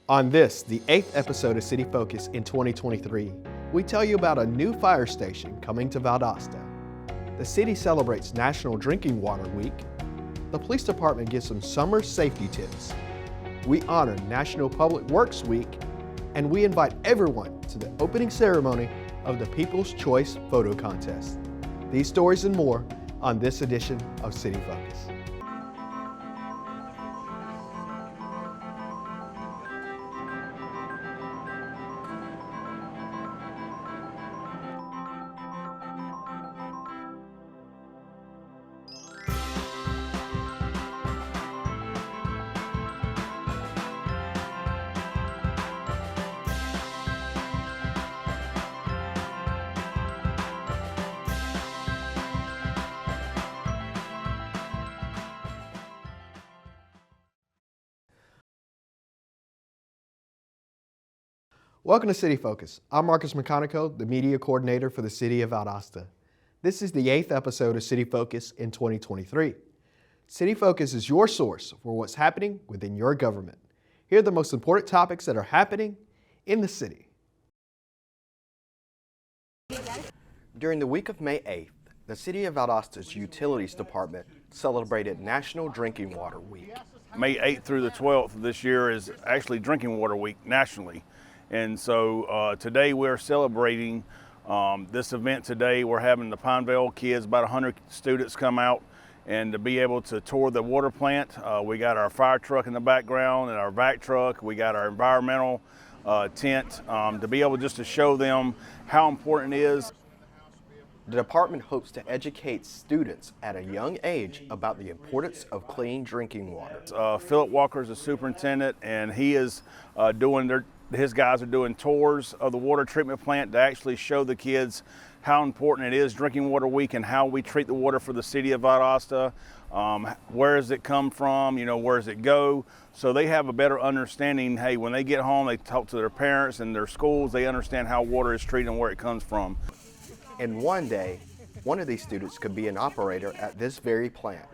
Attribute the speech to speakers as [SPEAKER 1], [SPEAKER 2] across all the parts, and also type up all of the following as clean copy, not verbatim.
[SPEAKER 1] On this, the 8th episode of City Focus in 2023, we tell you about a new fire station coming to Valdosta. The city celebrates National Drinking Water Week. The police department gives some summer safety tips. We honor National Public Works Week, and we invite everyone to the opening ceremony of the People's Choice Photo Contest. These stories and more on this edition of City Focus. Welcome to City Focus. I'm Marcus McConico, the media coordinator for the City of Valdosta. This is the 8th episode of City Focus in 2023. City Focus is your source for what's happening within your government. Here are the most important topics that are happening in the city. During the week of May 8th, the City of Valdosta's Utilities Department celebrated National Drinking Water Week.
[SPEAKER 2] May 8th through the 12th of this year is actually Drinking Water Week nationally. And so today we're celebrating this event today. We're having the Pineville kids, about 100 students come out and to be able to tour the water plant. We got our fire truck in the background and our vac truck. We got our environmental tent to be able just to show them how important it is.
[SPEAKER 1] The department hopes to educate students at a young age about the importance of clean drinking water.
[SPEAKER 2] Philip Walker is the superintendent, and he is his guys are doing tours of the water treatment plant to actually show the kids how important it is Drinking Water Week and how we treat the water for the city of Valdosta. Where does it come from? Where does it go? So they have a better understanding. Hey, when they get home, they talk to their parents and their schools. They understand how water is treated and where it comes from.
[SPEAKER 1] And one day, one of these students could be an operator at this very plant.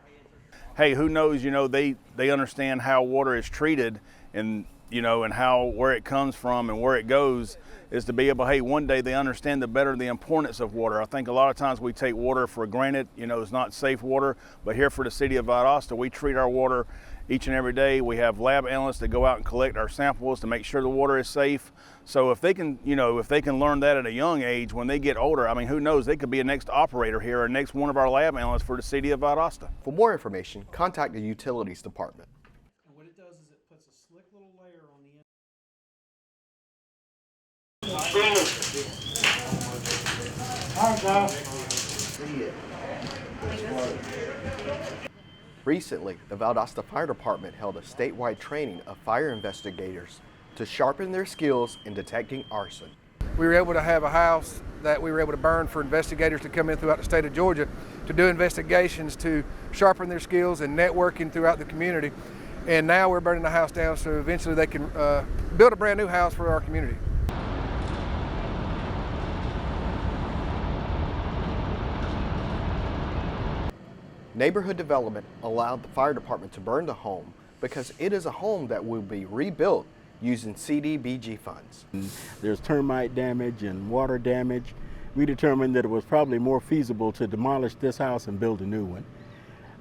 [SPEAKER 2] Hey, who knows? They understand how water is treated and where it comes from and where it goes is to be able, hey, one day they understand the importance of water. I think a lot of times we take water for granted, it's not safe water, but here for the city of Valdosta, we treat our water each and every day. We have lab analysts that go out and collect our samples to make sure the water is safe. So if they can learn that at a young age, when they get older, who knows, they could be a next operator here or next one of our lab analysts for the city of Valdosta.
[SPEAKER 1] For more information, contact the Utilities Department.
[SPEAKER 3] And what it does is it puts a slick little layer on the end.
[SPEAKER 1] Recently, the Valdosta Fire Department held a statewide training of fire investigators to sharpen their skills in detecting arson.
[SPEAKER 4] We were able to have a house that we were able to burn for investigators to come in throughout the state of Georgia to do investigations, to sharpen their skills and networking throughout the community. And now we're burning the house down so eventually they can build a brand new house for our community.
[SPEAKER 1] Neighborhood development allowed the fire department to burn the home because it is a home that will be rebuilt using CDBG funds.
[SPEAKER 5] There's termite damage and water damage. We determined that it was probably more feasible to demolish this house and build a new one.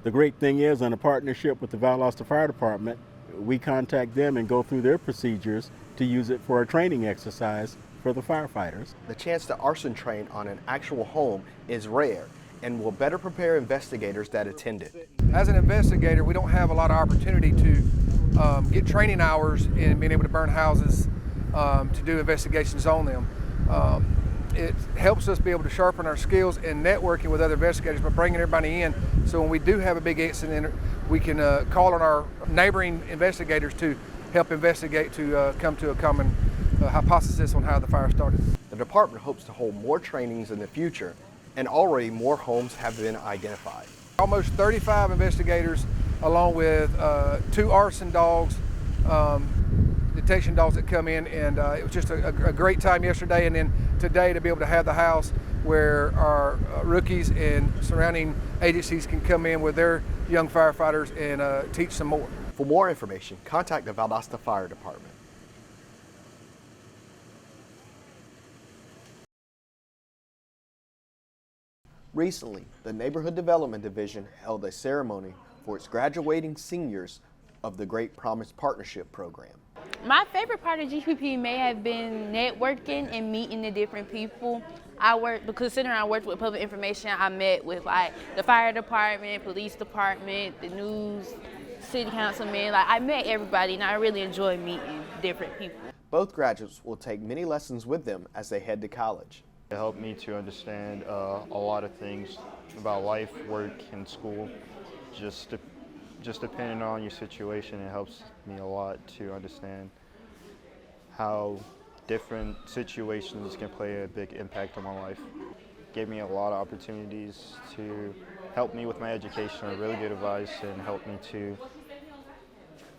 [SPEAKER 5] The great thing is, in a partnership with the Valdosta Fire Department, we contact them and go through their procedures to use it for a training exercise for the firefighters.
[SPEAKER 1] The chance to arson train on an actual home is rare and will better prepare investigators that attend it.
[SPEAKER 4] As an investigator, we don't have a lot of opportunity to get training hours in being able to burn houses to do investigations on them. It helps us be able to sharpen our skills in networking with other investigators by bringing everybody in. So when we do have a big incident, we can call on our neighboring investigators to help investigate to come to a common hypothesis on how the fire started.
[SPEAKER 1] The department hopes to hold more trainings in the future, and already more homes have been identified.
[SPEAKER 4] Almost 35 investigators, along with 2 arson dogs, detection dogs that come in, and it was just a great time yesterday, and then today to be able to have the house where our rookies and surrounding agencies can come in with their young firefighters and teach some more.
[SPEAKER 1] For more information, contact the Valdosta Fire Department. Recently, the Neighborhood Development Division held a ceremony for its graduating seniors of the Great Promise Partnership Program.
[SPEAKER 6] My favorite part of GPP may have been networking and meeting the different people. Considering I worked with public information, I met with like the fire department, police department, the news, city councilman. Like I met everybody and I really enjoy meeting different people.
[SPEAKER 1] Both graduates will take many lessons with them as they head to college.
[SPEAKER 7] It helped me to understand a lot of things about life, work, and school. Just depending on your situation, it helps me a lot to understand how different situations can play a big impact on my life. Gave me a lot of opportunities to help me with my education, really good advice, and help me to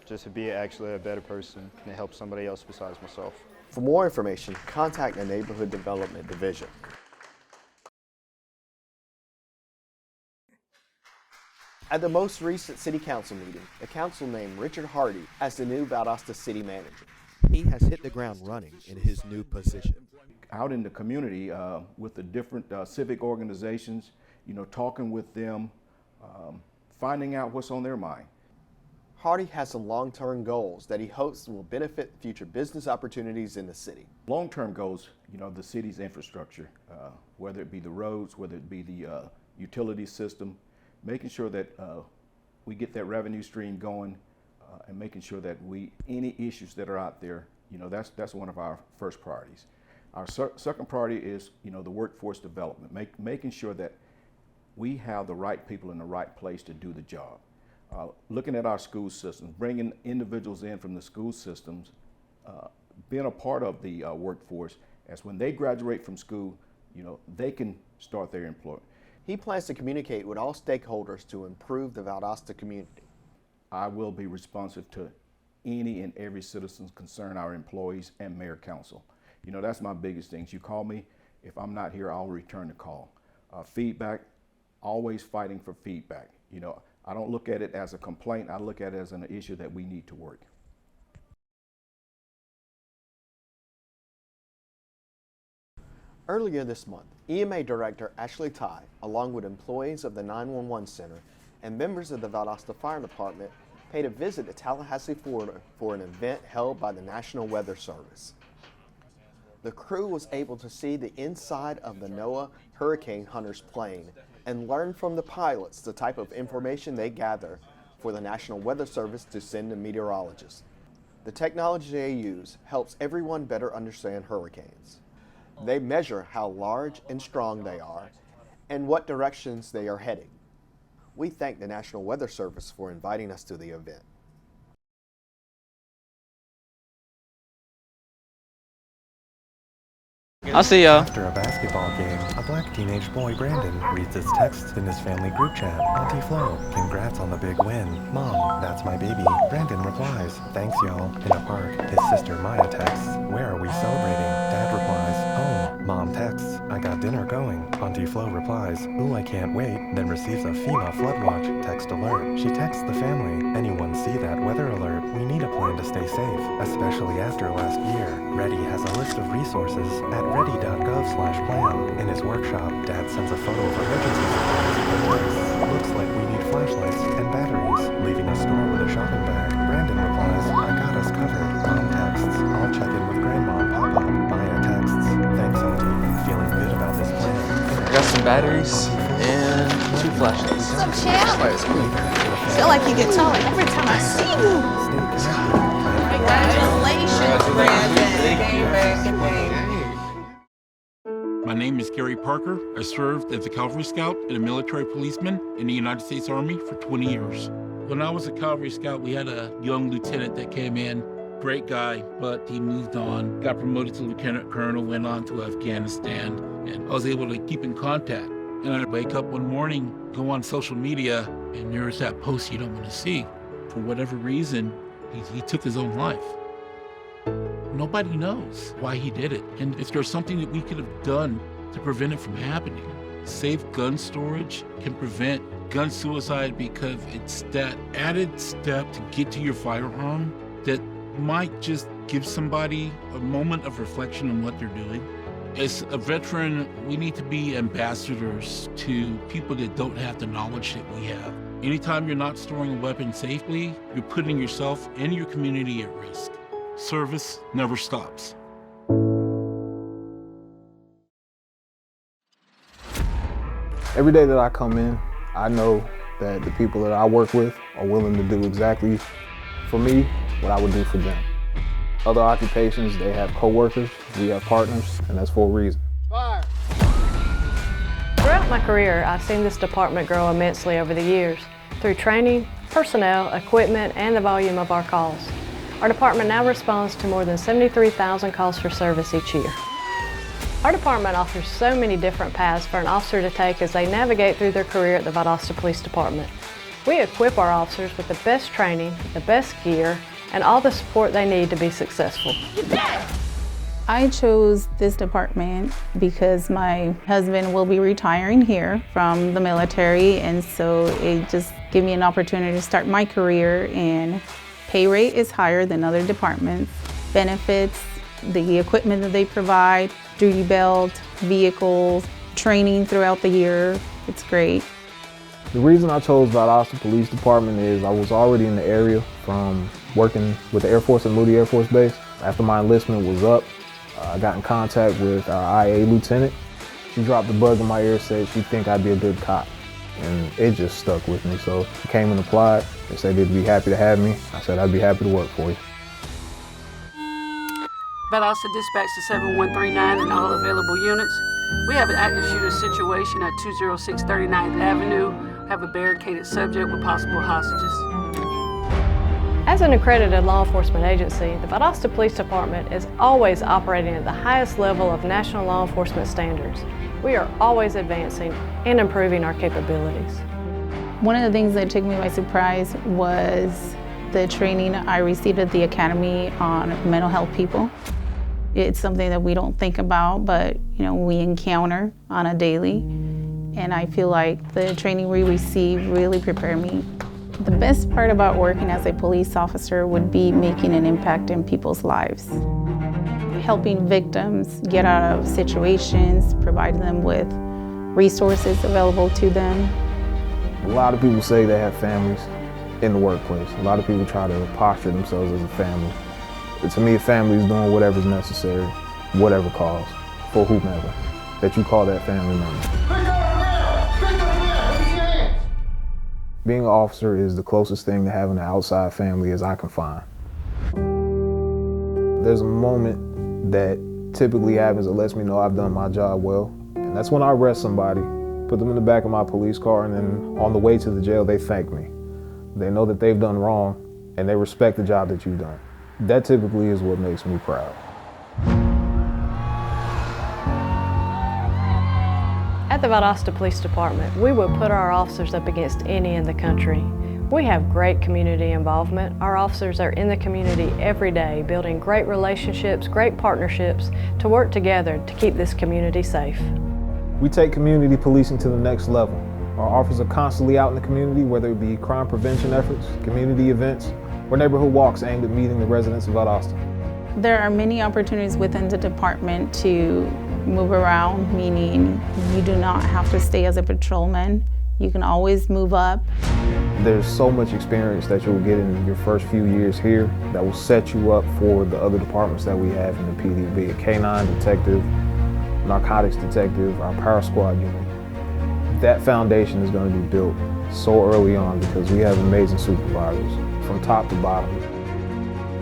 [SPEAKER 7] just be actually a better person and help somebody else besides myself.
[SPEAKER 1] For more information, contact the Neighborhood Development Division. At the most recent City Council meeting, the council named Richard Hardy as the new Valdosta City Manager. He has hit the ground running in his new position.
[SPEAKER 8] Out in the community with the different civic organizations, talking with them, finding out what's on their mind.
[SPEAKER 1] Hardy has some long-term goals that he hopes will benefit future business opportunities in the city.
[SPEAKER 8] Long-term goals, the city's infrastructure, whether it be the roads, whether it be the utility system, making sure that we get that revenue stream going and making sure that any issues that are out there, that's one of our first priorities. Our second priority is, the workforce development, making sure that we have the right people in the right place to do the job. Looking at our school systems, bringing individuals in from the school systems, being a part of the workforce, as when they graduate from school, they can start their employment.
[SPEAKER 1] He plans to communicate with all stakeholders to improve the Valdosta community.
[SPEAKER 8] I will be responsive to any and every citizen's concern, our employees and mayor council. That's my biggest things. You call me, if I'm not here, I'll return the call. Feedback, always fighting for feedback. I don't look at it as a complaint, I look at it as an issue that we need to work.
[SPEAKER 1] Earlier this month, EMA Director Ashley Ty, along with employees of the 911 Center and members of the Valdosta Fire Department, paid a visit to Tallahassee, Florida for an event held by the National Weather Service. The crew was able to see the inside of the NOAA Hurricane Hunter's plane and learn from the pilots the type of information they gather for the National Weather Service to send to meteorologists. The technology they use helps everyone better understand hurricanes. They measure how large and strong they are and what directions they are heading. We thank the National Weather Service for inviting us to the event.
[SPEAKER 9] I'll see y'all.
[SPEAKER 10] After a basketball game, a black teenage boy, Brandon, reads his text in his family group chat. Auntie Flo, congrats on the big win. Mom, that's my baby. Brandon replies, thanks y'all. In a park, his sister Maya texts, where are we celebrating? Dad replies, home. Mom texts, I got dinner going. Auntie Flo replies, ooh, I can't wait. Then receives a FEMA flood watch text alert. She texts the family, anyone see that weather alert? We need a plan to stay safe, especially after last year. Ready has a list of resources at ready.gov/plan. In his workshop, Dad sends a photo of emergency supplies. Looks like we need flashlights and batteries. Leaving a store with a shopping bag, Brandon replies, I got us covered. Mom texts, I'll check in with Grandma and Papa. Maya texts, thanks Auntie. Feeling good about this plan.
[SPEAKER 9] I got some batteries and 2 flashlights.
[SPEAKER 11] What's up, champ? I feel like you get taller every time I see you. Congratulations, Brandon.
[SPEAKER 12] My name is Gary Parker. I served as a Cavalry Scout and a military policeman in the United States Army for 20 years. When I was a Cavalry Scout, we had a young lieutenant that came in, great guy, but he moved on, got promoted to lieutenant colonel, went on to Afghanistan, and I was able to keep in contact. And I'd wake up one morning, go on social media, and there's that post you don't want to see. For whatever reason, he took his own life. Nobody knows why he did it. And if there's something that we could have done to prevent it from happening, safe gun storage can prevent gun suicide, because it's that added step to get to your firearm that might just give somebody a moment of reflection on what they're doing. As a veteran, we need to be ambassadors to people that don't have the knowledge that we have. Anytime you're not storing a weapon safely, you're putting yourself and your community at risk. Service never stops.
[SPEAKER 13] Every day that I come in, I know that the people that I work with are willing to do exactly for me what I would do for them. Other occupations, they have coworkers, we have partners, and that's for a reason.
[SPEAKER 14] Fire! Throughout my career, I've seen this department grow immensely over the years through training, personnel, equipment, and the volume of our calls. Our department now responds to more than 73,000 calls for service each year. Our department offers so many different paths for an officer to take as they navigate through their career at the Valdosta Police Department. We equip our officers with the best training, the best gear, and all the support they need to be successful.
[SPEAKER 15] I chose this department because my husband will be retiring here from the military, and so it just gave me an opportunity to start my career, and pay rate is higher than other departments. Benefits, the equipment that they provide, duty belt, vehicles, training throughout the year, it's great.
[SPEAKER 13] The reason I chose Valdosta Police Department is I was already in the area from working with the Air Force at Moody Air Force Base. After my enlistment was up, I got in contact with our IA lieutenant. She dropped the bug in my ear, said she'd think I'd be a good cop. And it just stuck with me. So I came and applied. They said they'd be happy to have me. I said I'd be happy to work for you.
[SPEAKER 16] Valdosta dispatch to 7139 and all available units. We have an active shooter situation at 206 39th Avenue. Have a barricaded subject with possible hostages.
[SPEAKER 14] As an accredited law enforcement agency, the Valdosta Police Department is always operating at the highest level of national law enforcement standards. We are always advancing and improving our capabilities.
[SPEAKER 15] One of the things that took me by surprise was the training I received at the Academy on mental health people. It's something that we don't think about, but we encounter on a daily. And I feel like the training we receive really prepared me. The best part about working as a police officer would be making an impact in people's lives. Helping victims get out of situations, providing them with resources available to them.
[SPEAKER 13] A lot of people say they have families in the workplace. A lot of people try to posture themselves as a family. To me, a family is doing whatever's necessary, whatever cause, for whomever, that you call that family member. Being an officer is the closest thing to having an outside family as I can find. There's a moment that typically happens that lets me know I've done my job well, and that's when I arrest somebody, put them in the back of my police car, and then on the way to the jail, they thank me. They know that they've done wrong, and they respect the job that you've done. That typically is what makes me proud.
[SPEAKER 14] At the Valdosta Police Department, we will put our officers up against any in the country. We have great community involvement. Our officers are in the community every day, building great relationships, great partnerships to work together to keep this community safe.
[SPEAKER 13] We take community policing to the next level. Our officers are constantly out in the community, whether it be crime prevention efforts, community events, or neighborhood walks aimed at meeting the residents of Valdosta.
[SPEAKER 15] There are many opportunities within the department to move around, meaning you do not have to stay as a patrolman. You can always move up.
[SPEAKER 13] There's so much experience that you'll get in your first few years here that will set you up for the other departments that we have in the PD, be it K-9 detective, narcotics detective, our power squad unit. That foundation is going to be built so early on because we have amazing supervisors from top to bottom.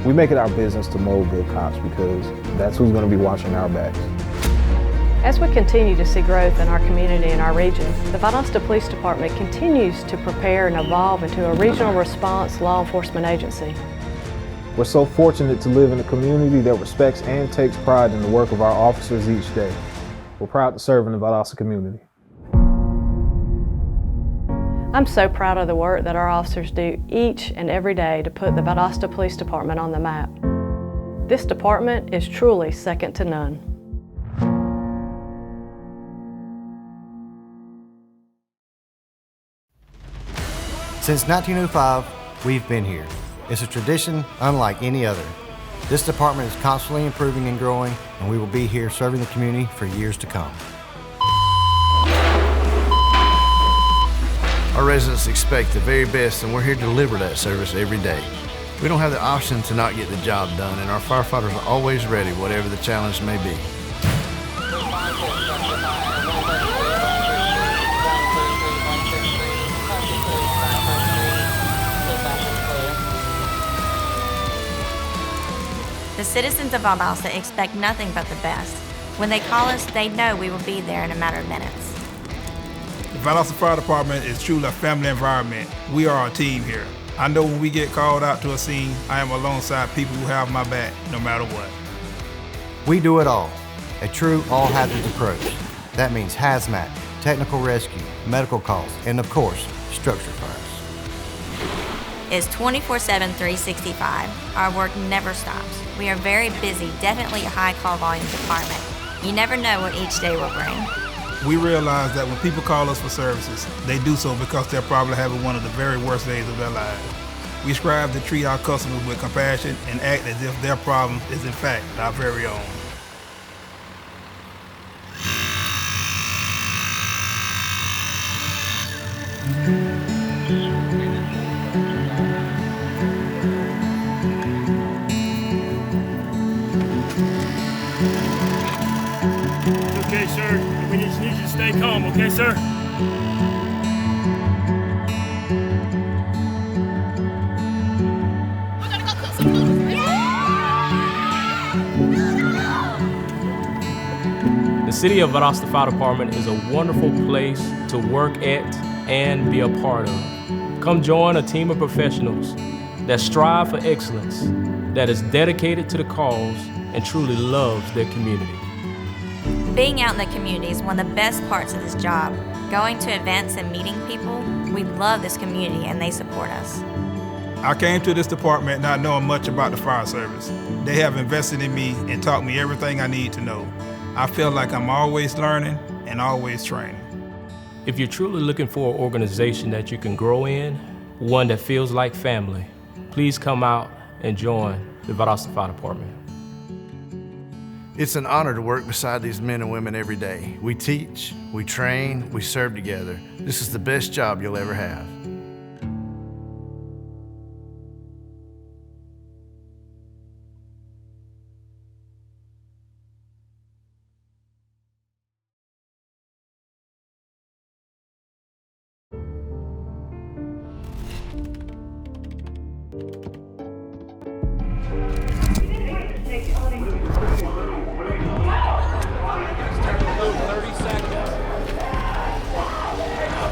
[SPEAKER 13] We make it our business to mold good cops because that's who's going to be watching our backs.
[SPEAKER 14] As we continue to see growth in our community and our region, the Valdosta Police Department continues to prepare and evolve into a regional response law enforcement agency.
[SPEAKER 13] We're so fortunate to live in a community that respects and takes pride in the work of our officers each day. We're proud to serve in the Valdosta community.
[SPEAKER 14] I'm so proud of the work that our officers do each and every day to put the Valdosta Police Department on the map. This department is truly second to none.
[SPEAKER 17] Since 1905, we've been here. It's a tradition unlike any other. This department is constantly improving and growing, and we will be here serving the community for years to come.
[SPEAKER 18] Our residents expect the very best, and we're here to deliver that service every day. We don't have the option to not get the job done, and our firefighters are always ready, whatever the challenge may be.
[SPEAKER 19] The citizens of Valdosta expect nothing but the best. When they call us, they know we will be there in a matter of minutes.
[SPEAKER 20] The Valdosta Fire Department is truly a family environment. We are a team here. I know when we get called out to a scene, I am alongside people who have my back no matter what.
[SPEAKER 17] We do it all. A true all-hazards approach. That means hazmat, technical rescue, medical calls, and of course, structure fires.
[SPEAKER 19] It's 24/7, 365. Our work never stops. We are very busy, definitely a high call volume department. You never know what each day will bring.
[SPEAKER 20] We realize that when people call us for services, they do so because they're probably having one of the very worst days of their lives. We strive to treat our customers with compassion and act as if their problem is in fact our very own.
[SPEAKER 21] Okay, sir. We just need you to stay calm, okay, sir?
[SPEAKER 22] The City of Valdosta Fire Department is a wonderful place to work at and be a part of. Come join a team of professionals that strive for excellence, that is dedicated to the cause and truly loves their community.
[SPEAKER 19] Being out in the community is one of the best parts of this job. Going to events and meeting people, we love this community and they support us.
[SPEAKER 20] I came to this department not knowing much about the fire service. They have invested in me and taught me everything I need to know. I feel like I'm always learning and always training.
[SPEAKER 22] If you're truly looking for an organization that you can grow in, one that feels like family, please come out and join the Valdosta Fire Department.
[SPEAKER 18] It's an honor to work beside these men and women every day. We teach, we train, we serve together. This is the best job you'll ever have.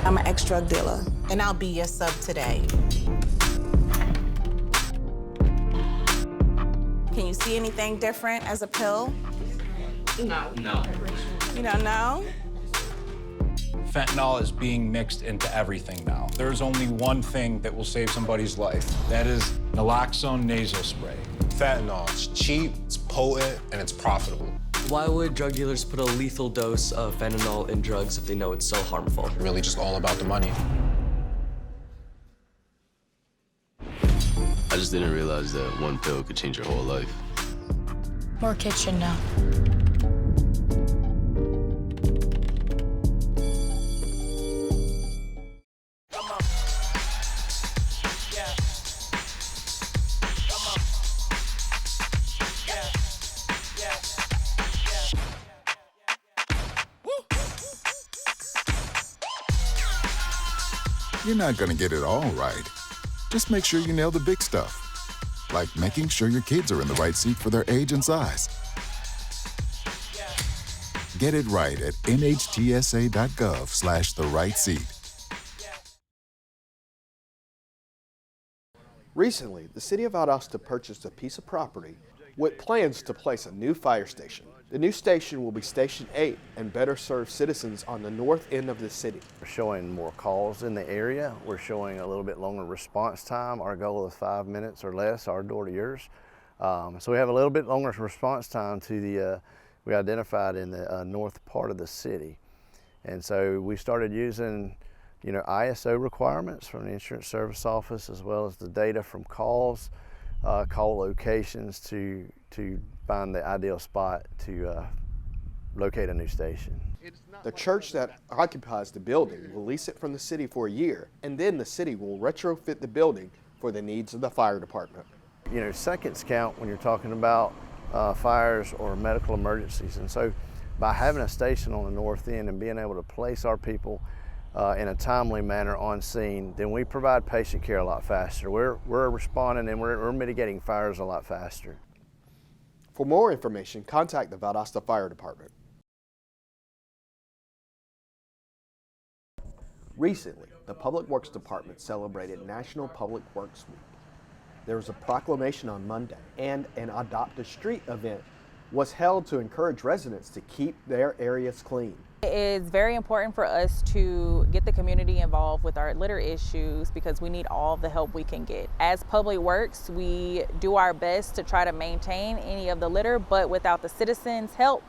[SPEAKER 11] I'm an ex-drug dealer, and I'll be your sub today. Can you see anything different as a pill? No.
[SPEAKER 23] No.
[SPEAKER 11] You don't know?
[SPEAKER 23] Fentanyl is being mixed into everything now. There's only one thing that will save somebody's life. That is naloxone nasal spray.
[SPEAKER 24] Fentanyl, it's cheap, it's potent, and it's profitable.
[SPEAKER 9] Why would drug dealers put a lethal dose of fentanyl in drugs if they know it's so harmful?
[SPEAKER 24] Really just all about the money.
[SPEAKER 25] I just didn't realize that one pill could change your whole life.
[SPEAKER 26] More kids should know.
[SPEAKER 27] You're not gonna get it all right. Just make sure you nail the big stuff, like making sure your kids are in the right seat for their age and size. Get it right at nhtsa.gov/the-right-seat.
[SPEAKER 1] Recently, the City of Valdosta purchased a piece of property with plans to place a new fire station. The new station will be Station 8 and better serve citizens on the north end of the city.
[SPEAKER 28] We're showing more calls in the area. We're showing a little bit longer response time. Our goal is 5 minutes or less, our door to yours. So we have a little bit longer response time to the, we identified in the north part of the city. And so we started using, ISO requirements from the Insurance Service Office, as well as the data from calls call locations to find the ideal spot to locate a new station.
[SPEAKER 1] The church that occupies the building will lease it from the city for a year, and then the city will retrofit the building for the needs of the fire department.
[SPEAKER 28] You know, seconds count when you're talking about fires or medical emergencies, and so by having a station on the north end and being able to place our people in a timely manner on scene, then we provide patient care a lot faster. We're responding and we're mitigating fires a lot faster.
[SPEAKER 1] For more information, contact the Valdosta Fire Department. Recently, the Public Works Department celebrated National Public Works Week. There was a proclamation on Monday, and an Adopt a Street event was held to encourage residents to keep their areas clean.
[SPEAKER 2] It is very important for us to get the community involved with our litter issues because we need all the help we can get. As Public Works, we do our best to try to maintain any of the litter, but without the citizens' help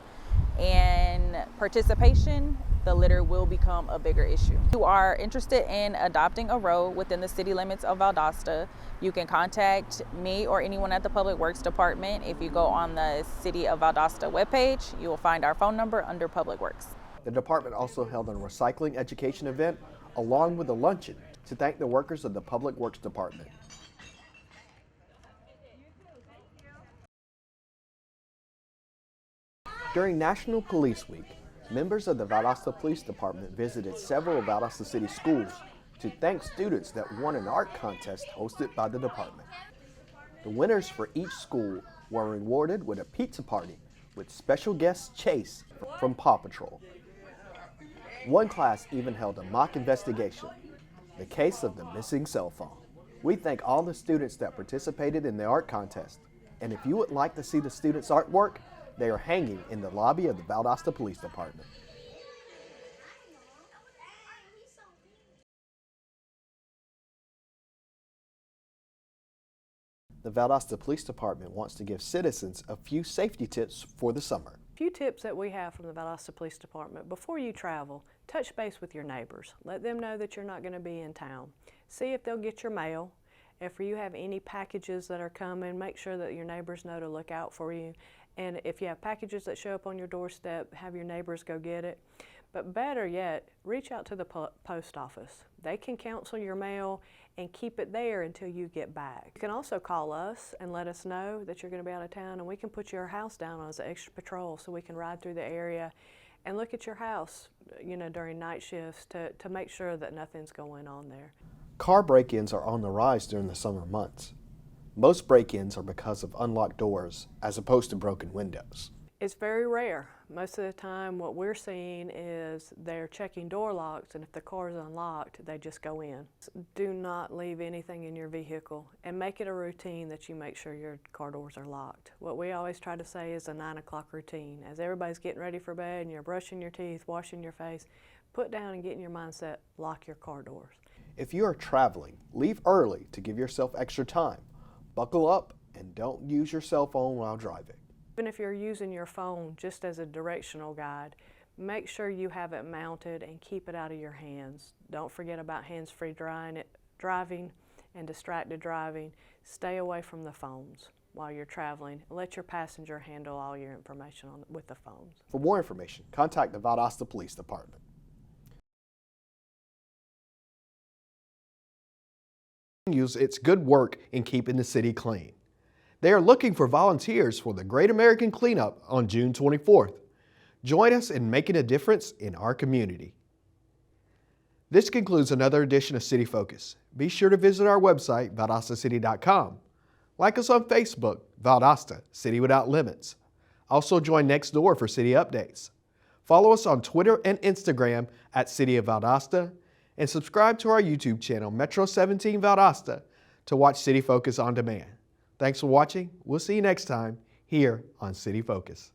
[SPEAKER 2] and participation, the litter will become a bigger issue. If you are interested in adopting a road within the city limits of Valdosta, you can contact me or anyone at the Public Works Department. If you go on the City of Valdosta webpage, you will find our phone number under Public Works.
[SPEAKER 1] The department also held a recycling education event along with a luncheon to thank the workers of the Public Works Department. During National Police Week, members of the Valdosta Police Department visited several Valdosta City schools to thank students that won an art contest hosted by the department. The winners for each school were rewarded with a pizza party with special guest Chase from Paw Patrol. One class even held a mock investigation, the case of the missing cell phone. We thank all the students that participated in the art contest, and if you would like to see the students' artwork, they are hanging in the lobby of the Valdosta Police Department. The Valdosta Police Department wants to give citizens a few safety tips for the summer.
[SPEAKER 14] A few tips that we have from the Valdosta Police Department. Before you travel, touch base with your neighbors. Let them know that you're not going to be in town. See if they'll get your mail. If you have any packages that are coming, make sure that your neighbors know to look out for you. And if you have packages that show up on your doorstep, have your neighbors go get it. But better yet, reach out to the post office. They can cancel your mail and keep it there until you get back. You can also call us and let us know that you're going to be out of town, and we can put your house down as an extra patrol so we can ride through the area and look at your house, you know, during night shifts to make sure that nothing's going on there.
[SPEAKER 1] Car break-ins are on the rise during the summer months. Most break-ins are because of unlocked doors as opposed to broken windows.
[SPEAKER 14] It's very rare. Most of the time what we're seeing is they're checking door locks, and if the car is unlocked, they just go in. Do not leave anything in your vehicle, and make it a routine that you make sure your car doors are locked. What we always try to say is a 9 o'clock routine. As everybody's getting ready for bed and you're brushing your teeth, washing your face, put down and get in your mindset, lock your car doors.
[SPEAKER 1] If you are traveling, leave early to give yourself extra time. Buckle up and don't use your cell phone while driving.
[SPEAKER 14] Even if you're using your phone just as a directional guide, make sure you have it mounted and keep it out of your hands. Don't forget about hands-free driving and distracted driving. Stay away from the phones while you're traveling. Let your passenger handle all your information with the phones.
[SPEAKER 1] For more information, contact the Valdosta Police Department. Use its good work in keeping the city clean. They are looking for volunteers for the Great American Cleanup on June 24th. Join us in making a difference in our community. This concludes another edition of City Focus. Be sure to visit our website, valdostacity.com. Like us on Facebook, Valdosta, City Without Limits. Also join next door for city updates. Follow us on Twitter and Instagram at City of Valdosta, and subscribe to our YouTube channel, Metro 17 Valdosta, to watch City Focus on demand. Thanks for watching. We'll see you next time here on City Focus.